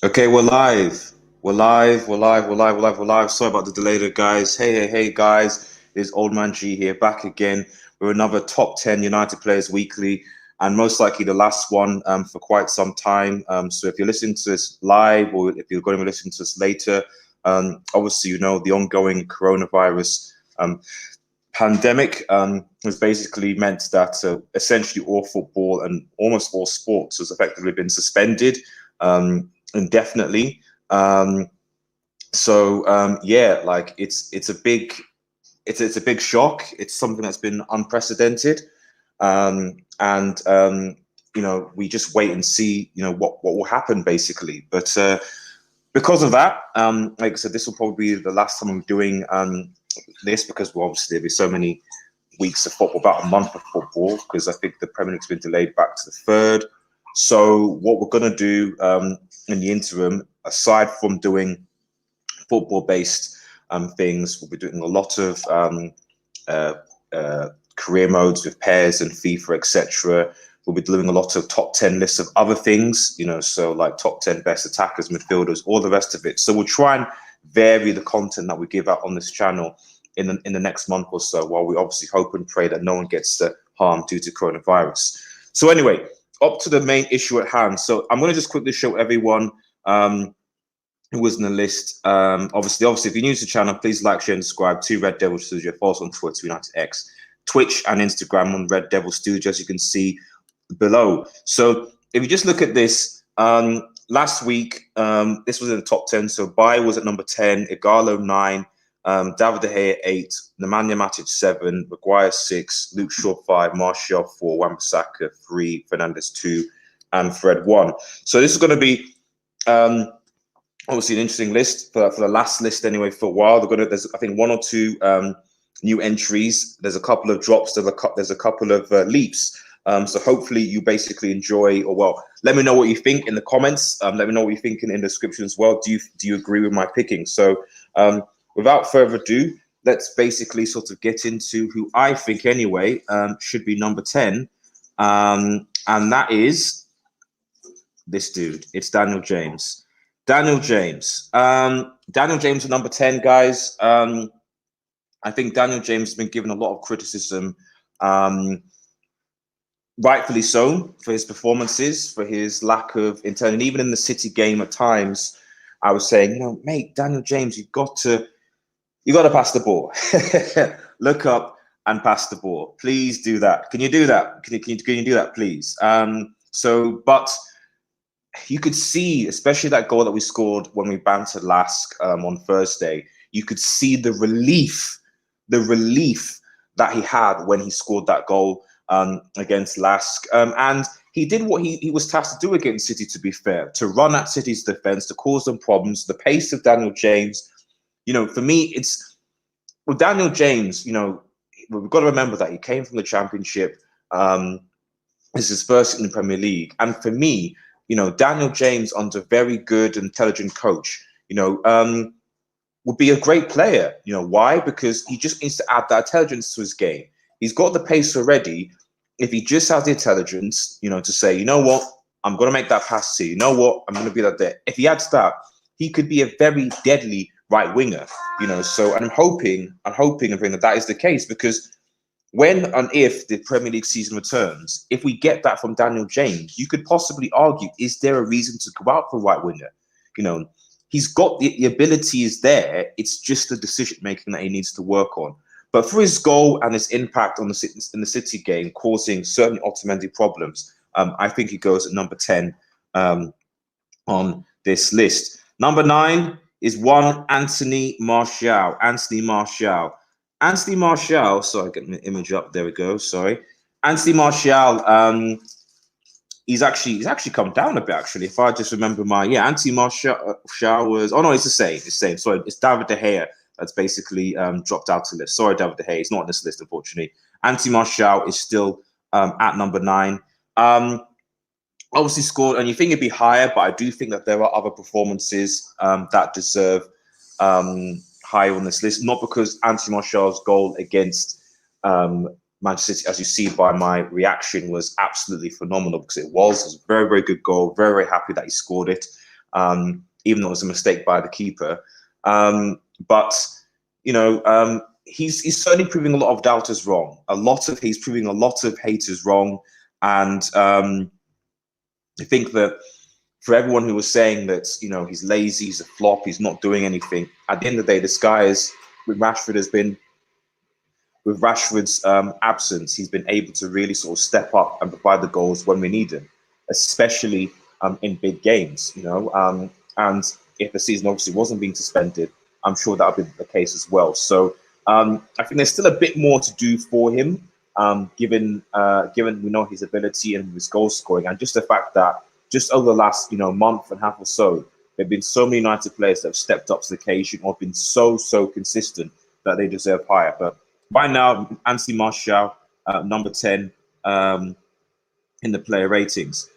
Okay, we're live. We're live. We're live. We're live. We're live. We're live. Sorry about the delay, there, guys. Hey, guys. It's Old Man G here, back again with another top 10 United Players Weekly, and most likely the last one for quite some time. So if you're listening to this live or if you're going to be listening to this later, obviously, you know, the ongoing coronavirus pandemic has basically meant that essentially all football and almost all sports has effectively been suspended indefinitely. Yeah, like it's a big it's a big shock. It's something that's been unprecedented, and you know, we just wait and see, you know, what will happen basically. But because of that, like I said, this will probably be the last time I'm doing this, because well, obviously there'll be so many weeks of football, about a month of football, because I think the Premier League's been delayed back to the 3rd. So what we're going to do in the interim, aside from doing football-based things, we'll be doing a lot of uh, career modes with pairs and FIFA, etc. We'll be doing a lot of top 10 lists of other things, you know, so like top 10 best attackers, midfielders, all the rest of it. So we'll try and vary the content that we give out on this channel in the next month or so, while we obviously hope and pray that no one gets harmed due to coronavirus. So anyway, up to the main issue at hand. So I'm going to just quickly show everyone who was in the list. Obviously, if you're new to the channel, please like, share, and subscribe to Red Devil Studio. Follow us on Twitter, United X, Twitch, and Instagram on Red Devil Studio, as you can see below. So if you just look at this, last week, this was in the top 10. So Bayer was at number 10, ighalo 9, David De Gea 8, Nemanja Matich 7, Maguire 6, Luke Shaw 5, Martial 4, Wan-Bissaka 3, Fernandes 2, and Fred 1. So this is going to be obviously an interesting list for the last list anyway for a while. There's I think 1 or 2 new entries. There's a couple of drops. There's a couple of leaps. So hopefully you basically enjoy, or well, let me know what you think in the comments. Let me know what you think in the description as well. Do you agree with my picking? So without further ado, let's basically sort of get into who I think anyway should be number 10, and that is this dude. It's Daniel James. Daniel James. Daniel James at number 10, guys. I think Daniel James has been given a lot of criticism, rightfully so, for his performances, for his lack of intent, and even in the City game at times, I was saying, you know, mate, Daniel James, you've got to pass the ball. Look up and pass the ball. Please do that. Can you do that? Can you do that, please? But you could see, especially that goal that we scored when we bantered Lask on Thursday, you could see the relief that he had when he scored that goal against Lask. And he did what he was tasked to do against City, to be fair, to run at City's defense, to cause them problems. The pace of Daniel James, you know, for me, it's with Daniel James, you know, we've got to remember that he came from the Championship. It's his first in the Premier League. And for me, you know, Daniel James, under very good, intelligent coach, you know, would be a great player. You know, why? Because he just needs to add that intelligence to his game. He's got the pace already. If he just has the intelligence, you know, to say, you know what, I'm going to make that pass to you. You know what, I'm going to be that there. If he adds that, he could be a very deadly right winger, you know. So, and I'm hoping and praying that is the case, because when and if the Premier League season returns, if we get that from Daniel James, you could possibly argue, is there a reason to go out for right winger? You know, he's got the ability is there. It's just the decision making that he needs to work on. But for his goal and his impact on in the City game, causing certainly Otamendi problems, I think he goes at number 10 on this list. Number 9 is one Anthony Martial. Anthony Martial. Sorry, get the image up. There we go. Sorry. Anthony Martial. He's actually come down a bit, actually. If I just remember Anthony Martial was. Oh no, it's the same. It's the same. Sorry, it's David De Gea that's basically dropped out of the list. Sorry, David De Gea. He's not on this list, unfortunately. Anthony Martial is still at number 9. Obviously scored, and you think it'd be higher, but I do think that there are other performances that deserve higher on this list. Not because Anthony Martial's goal against Manchester City, as you see by my reaction, was absolutely phenomenal, because it was a very, very good goal. Very, very happy that he scored it. even though it was a mistake by the keeper. But you know, he's certainly proving a lot of doubters wrong. He's proving a lot of haters wrong, and I think that for everyone who was saying that, you know, he's lazy, he's a flop, he's not doing anything, at the end of the day, this guy is, with Rashford's absence, he's been able to really sort of step up and provide the goals when we need him, especially in big games, you know. And if the season obviously wasn't being suspended, I'm sure that would be the case as well. So I think there's still a bit more to do for him, given we know his ability and his goal scoring, and just the fact that just over the last, you know, month and a half or so, there have been so many United players that have stepped up to the occasion or been so consistent that they deserve higher. But right now, Anthony Martial, number 10 in the player ratings.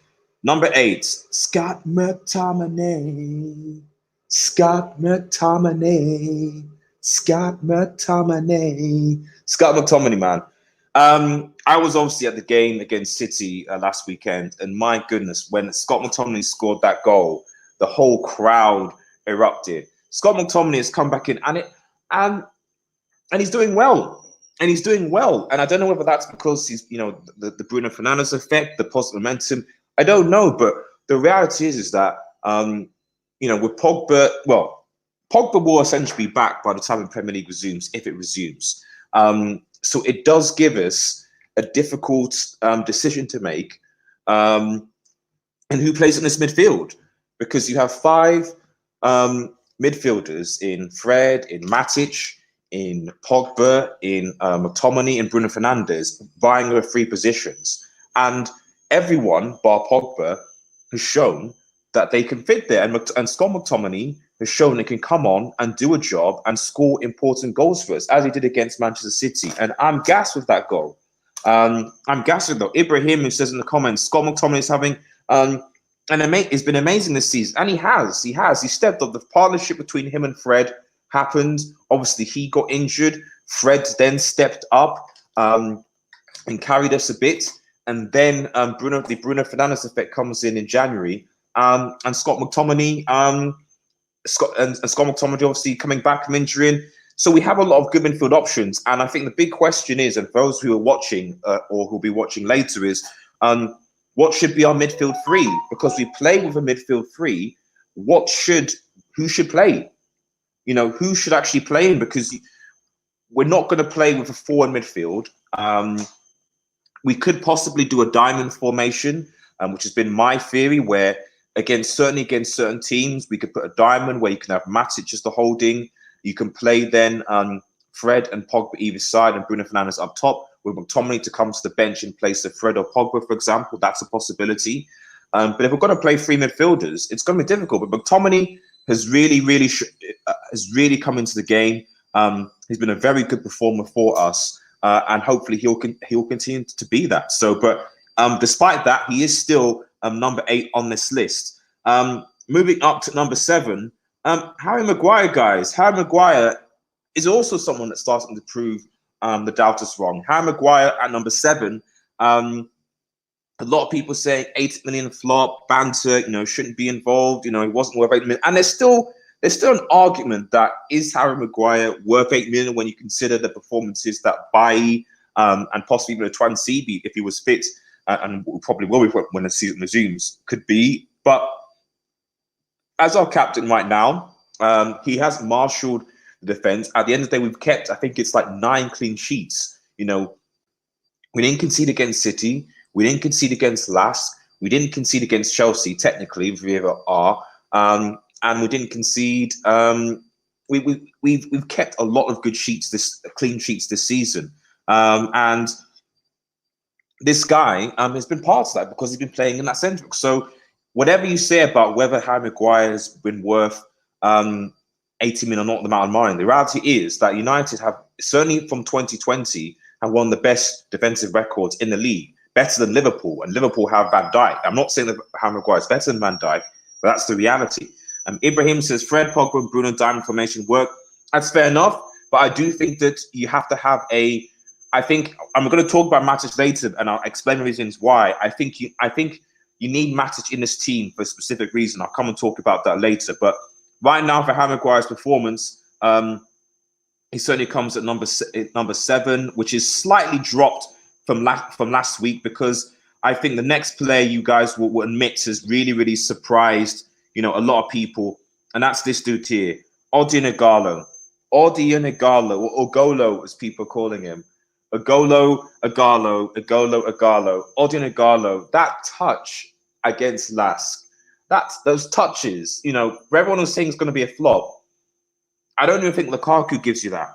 Number 8, Scott McTominay. Scott McTominay. Scott McTominay. Scott McTominay, man. I was obviously at the game against City last weekend, and my goodness, when Scott McTominay scored that goal, the whole crowd erupted. Scott McTominay has come back in, and he's doing well. And he's doing well. And I don't know whether that's because he's, you know, the Bruno Fernandez effect, the positive momentum. I don't know, but the reality is that you know, with Pogba, well, Pogba will essentially be back by the time the Premier League resumes, if it resumes. So it does give us a difficult decision to make, and who plays in this midfield, because you have 5 midfielders in Fred, in Matic, in Pogba, in McTominay, and Bruno Fernandez, vying over 3 positions, and everyone bar Pogba has shown that they can fit there, and Scott McTominay has shown he can come on and do a job and score important goals for us, as he did against Manchester City. And I'm gassed with that goal. I'm gassed with though. Ibrahim, who says in the comments, Scott McTominay is having it's been amazing this season, and he stepped up. The partnership between him and Fred happened. Obviously, he got injured. Fred then stepped up and carried us a bit, and then the Bruno Fernandez effect comes in January. And Scott McTominay, Scott McTominay obviously coming back from injury. So we have a lot of good midfield options. And I think the big question is, and for those who are watching or who'll be watching later, is what should be our midfield 3? Because we play with a midfield 3. Who should play? You know, who should actually play in? Because we're not going to play with a 4 in midfield. We could possibly do a diamond formation, which has been my theory, where certainly against certain teams, we could put a diamond where you can have Matic as the holding. You can play then Fred and Pogba either side and Bruno Fernandes up top, with McTominay to come to the bench in place of Fred or Pogba, for example. That's a possibility. But if we're going to play 3 midfielders, it's going to be difficult. But McTominay has really come into the game. He's been a very good performer for us, and hopefully he'll continue to be that. So, but despite that, he is still number 8 on this list. Moving up to number 7, Harry Maguire, guys. Harry Maguire is also someone that's starting to prove the doubters wrong. Harry Maguire at number 7. A lot of people saying 8 million flop, banter, you know, shouldn't be involved. You know, he wasn't worth 8 million. And there's still an argument that is Harry Maguire worth 8 million when you consider the performances that Bailly and possibly even a Twan-Sebi, if he was fit, and probably will be when the season resumes, could be. But as our captain right now, he has marshaled the defense. At the end of the day, we've kept, I think it's like 9 clean sheets. You know, we didn't concede against City. We didn't concede against Lask. We didn't concede against Chelsea, technically, if we ever are. And we didn't concede. We've kept a lot of good clean sheets this season. And this guy has been part of that because he's been playing in that centre. So whatever you say about whether Harry Maguire has been worth 80 million or not, the amount of money, the reality is that United have, certainly from 2020, have one of the best defensive records in the league, better than Liverpool, and Liverpool have Van Dijk. I'm not saying that Harry Maguire is better than Van Dijk, but that's the reality. Ibrahim says Fred, Pogba, and Bruno diamond formation work. That's fair enough, but I do think that you have to have I think I'm going to talk about Matic later, and I'll explain the reasons why. I think you need Matic in this team for a specific reason. I'll come and talk about that later. But right now, for Harry Maguire's performance, he certainly comes at number 7, which is slightly dropped from last week, because I think the next player you guys will admit has really surprised, you know, a lot of people, and that's this dude here, odion ighalo. Odion Ighalo, or Ogolo, as people are calling him. Ighalo. Odion Ighalo. That touch against Lask, those touches, you know, everyone was saying it's going to be a flop. I don't even think Lukaku gives you that.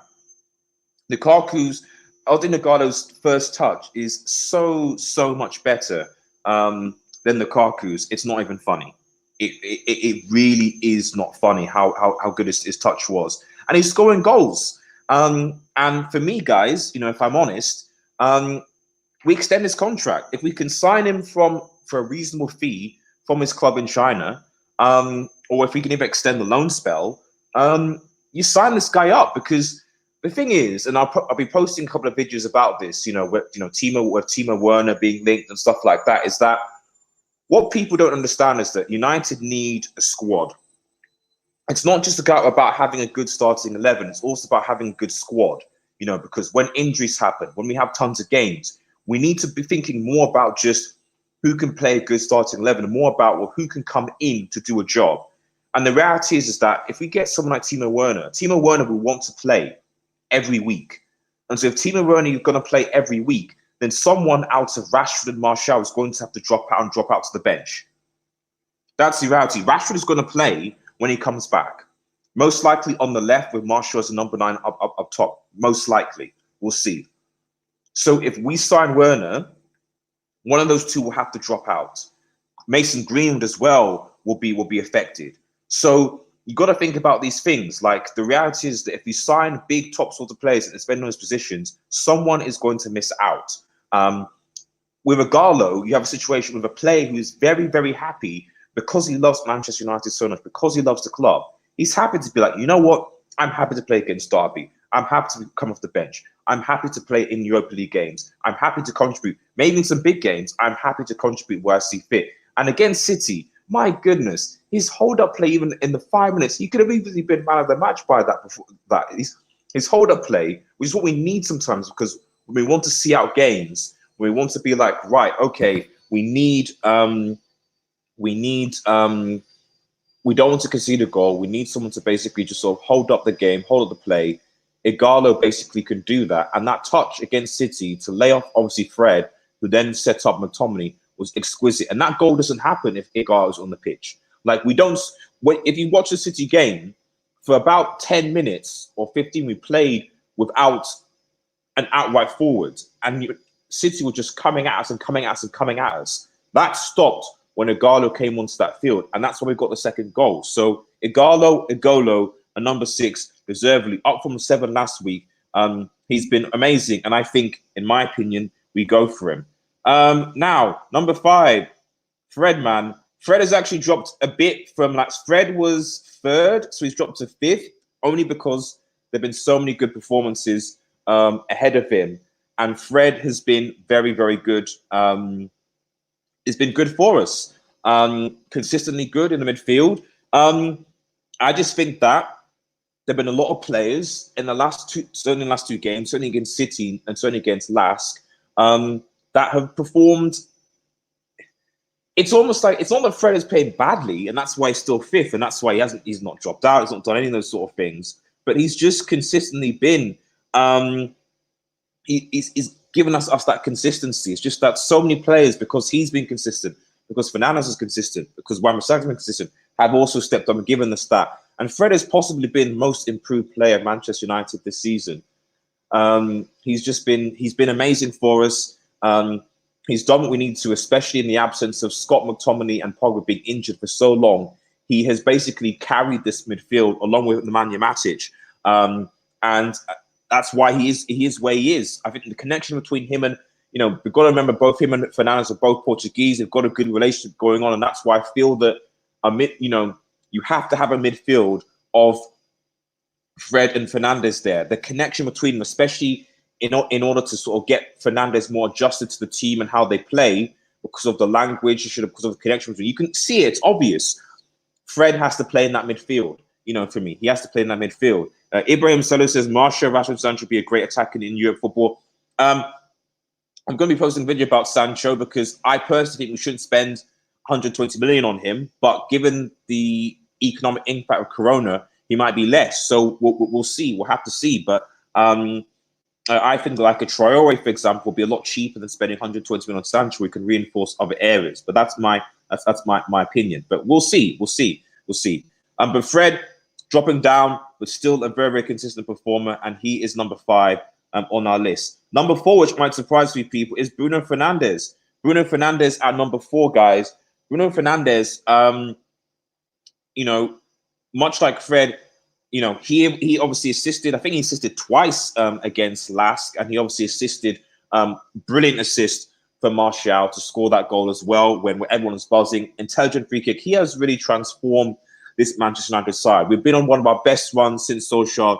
Odion Ighalo's first touch is so much better than Lukaku's. It's not even funny. It really is not funny how good his touch was. And he's scoring goals. And for me, guys, you know, if I'm honest, we extend his contract. If we can sign him for a reasonable fee from his club in China, or if we can even extend the loan spell, you sign this guy up, because the thing is, and I'll be posting a couple of videos about this, you know, with Timo Werner being linked and stuff like that, is that what people don't understand is that United need a squad. It's not just about having a good starting 11. It's also about having a good squad, you know, because when injuries happen, when we have tons of games, we need to be thinking more about just who can play a good starting 11 and more about, well, who can come in to do a job. And the reality is that if we get someone like Timo Werner will want to play every week. And so if Timo Werner is going to play every week, then someone out of Rashford and Martial is going to have to drop out to the bench. That's the reality. Rashford is going to play when he comes back, most likely on the left with Martial as a number 9 up top. Most likely, we'll see. So if we sign Werner, one of those two will have to drop out. Mason Greenwood as well will be affected. So you got to think about these things. Like, the reality is that if you sign big top sort of players and spend those positions, someone is going to miss out. With Ighalo, you have a situation with a player who is very happy because he loves Manchester United so much, because he loves the club. He's happy to be like, you know what? I'm happy to play against Derby. I'm happy to come off the bench. I'm happy to play in Europa League games. I'm happy to contribute. Maybe in some big games, I'm happy to contribute where I see fit. And against City, my goodness, his hold-up play, even in the 5 minutes, he could have easily been man of the match by that. Before that, his hold-up play, which is what we need sometimes, because when we want to see out games, we want to be like, right, okay, we don't want to concede a goal. We need someone to basically just sort of hold up the game, hold up the play. Ighalo basically can do that. And that touch against City to lay off, obviously, Fred, who then set up McTominay, was exquisite. And that goal doesn't happen if Ighalo's on the pitch. Like, if you watch the City game, for about 10 minutes or 15, we played without an outright forward. And City were just coming at us and coming at us and coming at us. That stopped when Ighalo came onto that field. And that's when we got the second goal. So Ighalo, and number 6, deservedly up from 7 last week. He's been amazing. And I think, in my opinion, we go for him. Now, number 5, Fred, man. Fred has actually dropped a bit from Fred was 3rd, so he's dropped to 5th, only because there have been so many good performances ahead of him. And Fred has been very good. It's been good for us. Consistently good in the midfield. I just think that there have been a lot of players in the last two games, certainly against City and certainly against Lask, that have performed. It's almost like, it's not that Fred has played badly, and that's why he's still 5th, and that's why he's not dropped out, he's not done any of those sort of things. But he's just consistently been, he's given us that consistency. It's just that so many players, because he's been consistent, because Fernandes is consistent, because Wan-Bissaka's been consistent, have also stepped up and given the stat. And Fred has possibly been most improved player at Manchester United this season. He's been amazing for us. He's done what we need to, especially in the absence of Scott McTominay and Pogba being injured for so long. He has basically carried this midfield along with Nemanja Matich. And that's why he is where he is. I think the connection between him and, we've got to remember, both him and Fernandes are both Portuguese. They've got a good relationship going on. And that's why I feel that, you have to have a midfield of Fred and Fernandes there. The connection between them, especially in order to sort of get Fernandes more adjusted to the team and how they play, because of the language, because of the connection between. You can see it, it's obvious. Fred has to play in that midfield. For me, he has to play in that midfield. Ibrahim Solo says Martial, Rashford, Sancho would be a great attacker in Europe football. I'm going to be posting a video about Sancho because I personally think we shouldn't spend 120 million on him. But given the economic impact of Corona, he might be less. So we'll see. We'll have to see. But I think like a Traore, for example, will be a lot cheaper than spending 120 million on Sancho. We can reinforce other areas. But that's my opinion. But we'll see. But Fred dropping down, but still a very, very consistent performer, and he is number 5 on our list. Number 4, which might surprise few people, is Bruno Fernandez. Bruno Fernandez at number 4, guys. Bruno Fernandez, much like Fred, he obviously assisted. I think he assisted twice against Lask, and he obviously assisted, brilliant assist for Martial to score that goal as well when everyone was buzzing. Intelligent free kick. He has really transformed this Manchester United side. We've been on one of our best runs since Solskjaer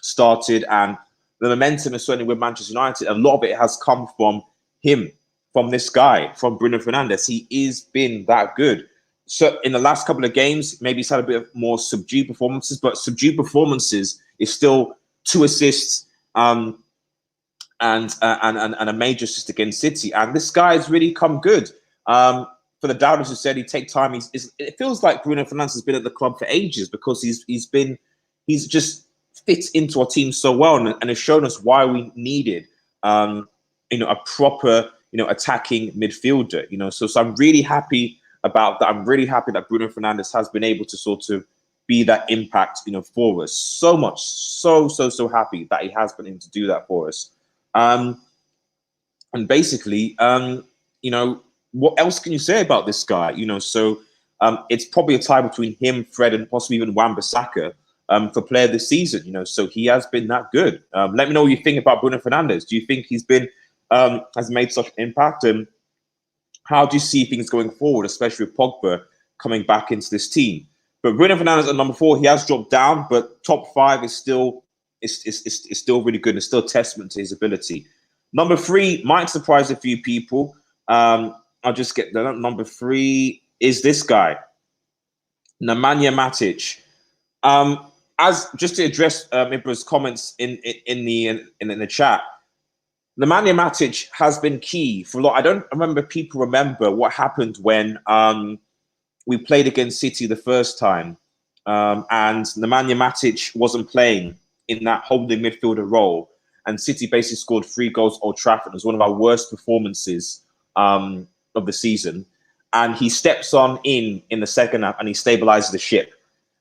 started, and the momentum is certainly with Manchester United. A lot of it has come from him, from this guy, from Bruno Fernandes. He has been that good. So in the last couple of games, maybe he's had a bit of more subdued performances, but subdued performances is still 2 assists and a major assist against City. And this guy has really come good. For the doubters who said he'd take time, it feels like Bruno Fernandes has been at the club for ages because he's just fits into our team so well and has shown us why we needed a proper attacking midfielder. So I'm really happy about that. I'm really happy that Bruno Fernandes has been able to sort of be that impact for us so much. So happy that he has been able to do that for us. And basically, what else can you say about this guy? So it's probably a tie between him, Fred, and possibly even Wan-Bissaka for player this season. So he has been that good. Let me know what you think about Bruno Fernandes. Do you think he's been has made such an impact, and how do you see things going forward, especially with Pogba coming back into this team? But Bruno Fernandes at number 4, he has dropped down, but top 5 is still really good and still a testament to his ability. Number 3 might surprise a few people. I'll just get the number 3 is this guy, Nemanja Matich. As just to address Ibra's comments in the chat, Nemanja Matich has been key for a lot. I don't remember what happened when we played against City the first time, and Nemanja Matich wasn't playing in that holding midfielder role, and City basically scored 3 goals at Old Trafford. It was one of our worst performances of the season, and he steps on in the second half and he stabilizes the ship.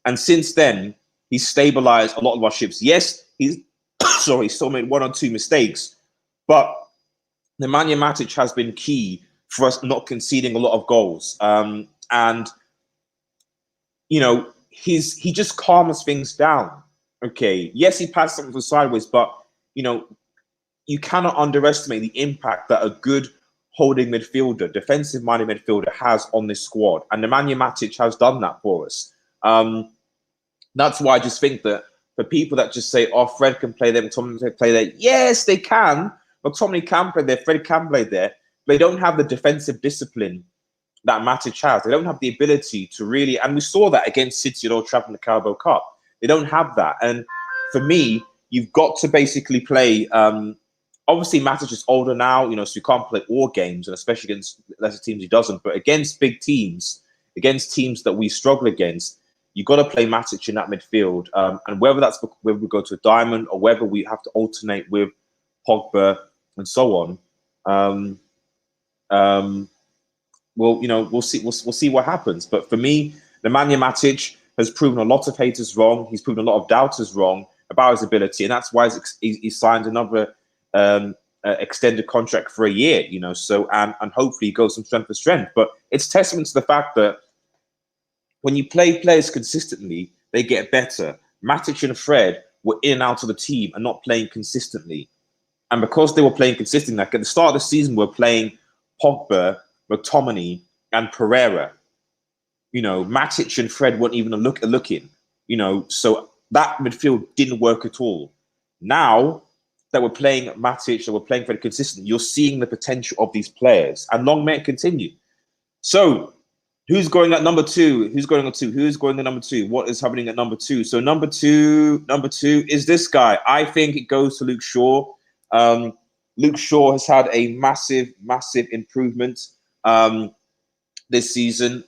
And since then, he's stabilized a lot of our ships. Yes, he's still made 1 or 2 mistakes, but Nemanja Matic has been key for us not conceding a lot of goals. And he just calms things down. Okay, yes, he passed something sideways, but you cannot underestimate the impact that a good holding midfielder, defensive-minded midfielder has on this squad. And Nemanja Matic has done that for us. That's why I just think that for people that just say, oh, Fred can play there, McTominay can play there. Yes, they can. McTominay can play there, Fred can play there. But they don't have the defensive discipline that Matic has. They don't have the ability to really, and we saw that against City at Old Trafford in the Carabao Cup. They don't have that. And for me, you've got to basically play. Obviously, Matic is older now, so you can't play all games, and especially against lesser teams, he doesn't. But against big teams, against teams that we struggle against, you've got to play Matic in that midfield. And whether that's whether we go to a diamond or whether we have to alternate with Pogba and so on, we'll see what happens. But for me, Nemanja Matic has proven a lot of haters wrong. He's proven a lot of doubters wrong about his ability, and that's why he signed another extended contract for a year. So and hopefully he goes from strength to strength. But it's testament to the fact that when you play players consistently, they get better. Matic and Fred were in and out of the team and not playing consistently. And because they were playing consistently, like at the start of the season, we're playing Pogba, McTominay, and Pereira. Matic and Fred weren't even looking. So that midfield didn't work at all. Now that were playing Matic, that were playing very consistently, you're seeing the potential of these players, and long may it continue. So, who's going at number 2? Who's going at 2? Who's going at number 2? What is happening at number 2? So number two is this guy. I think it goes to Luke Shaw. Luke Shaw has had a massive improvement this season.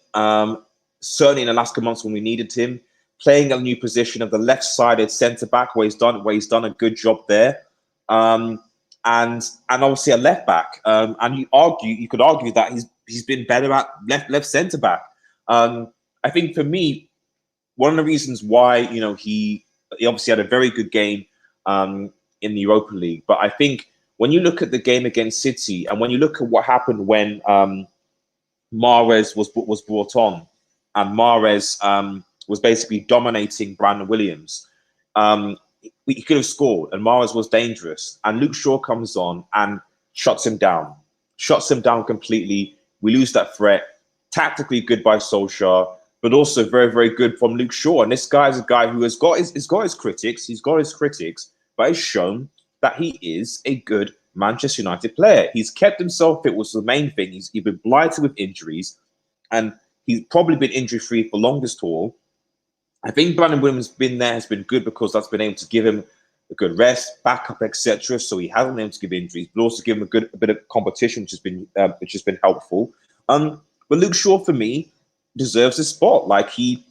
Certainly in the last couple months when we needed him, playing a new position of the left-sided centre-back, where he's done a good job there. And obviously a left back. And you could argue that he's been better at left centre back. I think for me, one of the reasons why he obviously had a very good game in the Europa League, but I think when you look at the game against City and when you look at what happened when Mahrez was brought on, and Mahrez was basically dominating Brandon Williams. He could have scored, and Mahrez was dangerous. And Luke Shaw comes on and shuts him down completely. We lose that threat. Tactically good by Solskjaer, but also very, very good from Luke Shaw. And this guy is a guy who has got his critics. He's got his critics, but has shown that he is a good Manchester United player. He's kept himself fit, was the main thing. He's been blighted with injuries, and he's probably been injury-free for longest haul. I think Brandon Williams has been good because that's been able to give him a good rest, backup, etc. So he hasn't been able to give injuries, but also give him a bit of competition, which has been helpful. But Luke Shaw, for me, deserves a spot. Like he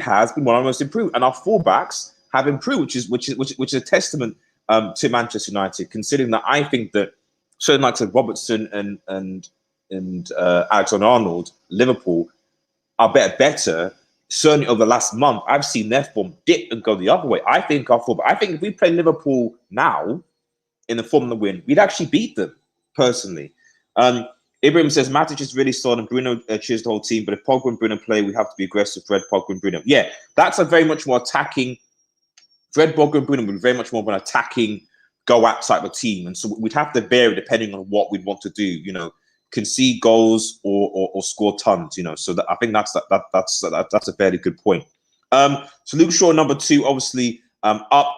has been one of the most improved, and our fullbacks have improved, which is a testament to Manchester United. Considering that, I think that certain likes of Robertson and Alexander-Arnold, Liverpool, are better. Certainly over the last month, I've seen their form dip and go the other way. I think if we play Liverpool now in the Formula win, we'd actually beat them, personally. Ibrahim says, Matic is really solid and Bruno cheers the whole team, but if Pogba and Bruno play, we have to be aggressive. Fred, Pogba and Bruno. Yeah, that's a very much more attacking. Fred, Pogba and Bruno would be very much more of an attacking, go-at type of team. And so we'd have to vary depending on what we'd want to do, concede goals or score tons, So I think that's a fairly good point. So Luke Shaw, number 2, obviously up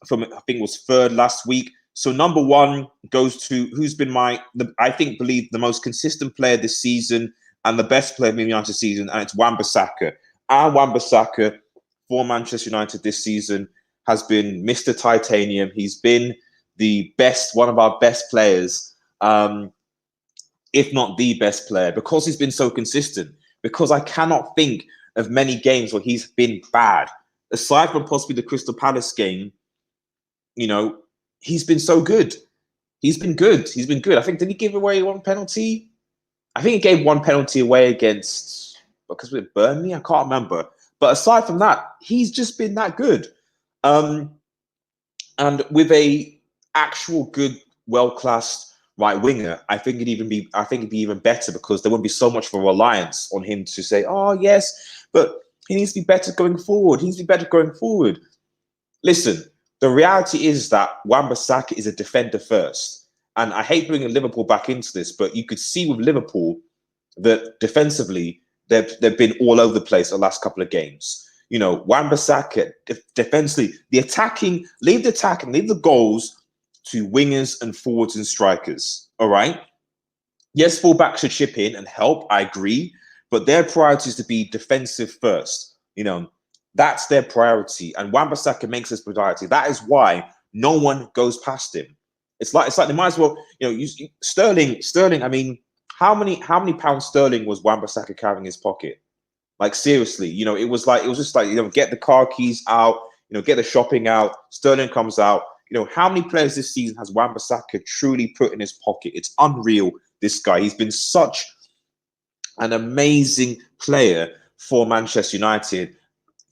from, I think it was 3rd last week. So number 1 goes to who's been the most consistent player this season and the best player in the United season, and it's Wan-Bissaka. And Wan-Bissaka for Manchester United this season has been Mr. Titanium. He's been the best, one of our best players, if not the best player, because he's been so consistent. Because I cannot think of many games where he's been bad. Aside from possibly the Crystal Palace game, he's been so good. He's been good. I think, did he give away 1 penalty? I think he gave 1 penalty away because with Burnley, I can't remember. But aside from that, he's just been that good. And with a actual good, well-classed right winger, I think it'd be even better, because there wouldn't be so much of a reliance on him to say, oh yes, but he needs to be better going forward. Listen, the reality is that Wan-Bissaka is a defender first. And I hate bringing Liverpool back into this, but you could see with Liverpool that defensively, they've been all over the place the last couple of games. Wan-Bissaka, defensively, leave the goals to wingers and forwards and strikers, all right? Yes, fullbacks should chip in and help, I agree, but their priority is to be defensive first. That's their priority, and Wan-Bissaka makes this priority. That is why no one goes past him. It's like they might as well, Sterling. I mean, how many pounds sterling was Wan-Bissaka carrying in his pocket? Like, seriously, it was just like, get the car keys out, get the shopping out. Sterling comes out. How many players this season has Wan-Bissaka truly put in his pocket? It's unreal. This guy, he's been such an amazing player for Manchester United.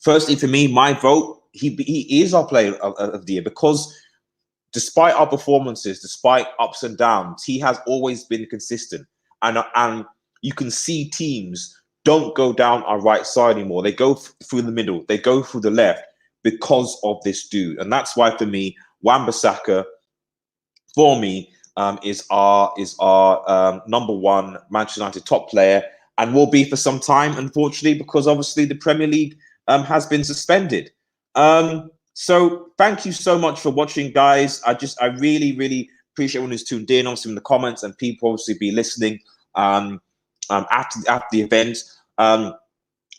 Firstly, for me, my vote, he is our player of the year, because despite our performances, despite ups and downs, he has always been consistent. And you can see teams don't go down our right side anymore. They go through the middle. They go through the left because of this dude. And that's why, for me, Wan-Bissaka, for me, is our number 1 Manchester United top player, and will be for some time, unfortunately, because obviously the Premier League has been suspended. So thank you so much for watching, guys. I really, really appreciate everyone who's tuned in, obviously in the comments, and people obviously be listening after the event.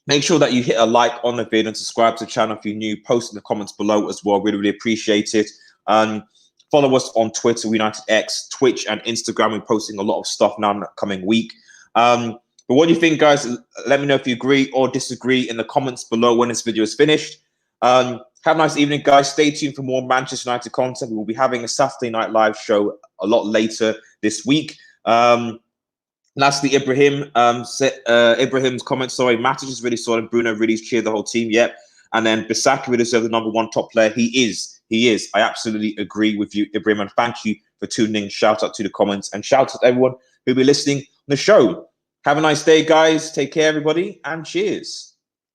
Make sure that you hit a like on the video and subscribe to the channel if you're new. Post in the comments below as well. Really, really appreciate it. Follow us on Twitter, UnitedX, Twitch, and Instagram. We're posting a lot of stuff now in the coming week. But what do you think, guys? Let me know if you agree or disagree in the comments below when this video is finished. Have a nice evening, guys. Stay tuned for more Manchester United content. We'll be having a Saturday night live show a lot later this week. Lastly, Ibrahim's comment, sorry, Matich is really solid. Bruno really cheered the whole team, yep. And then bissaka really deserves the #1 top player. He is. I absolutely agree with you, Ibrahim, and thank you for tuning in. Shout out to the comments and shout out to everyone who'll be listening on the show. Have a nice day, guys. Take care, everybody, and cheers.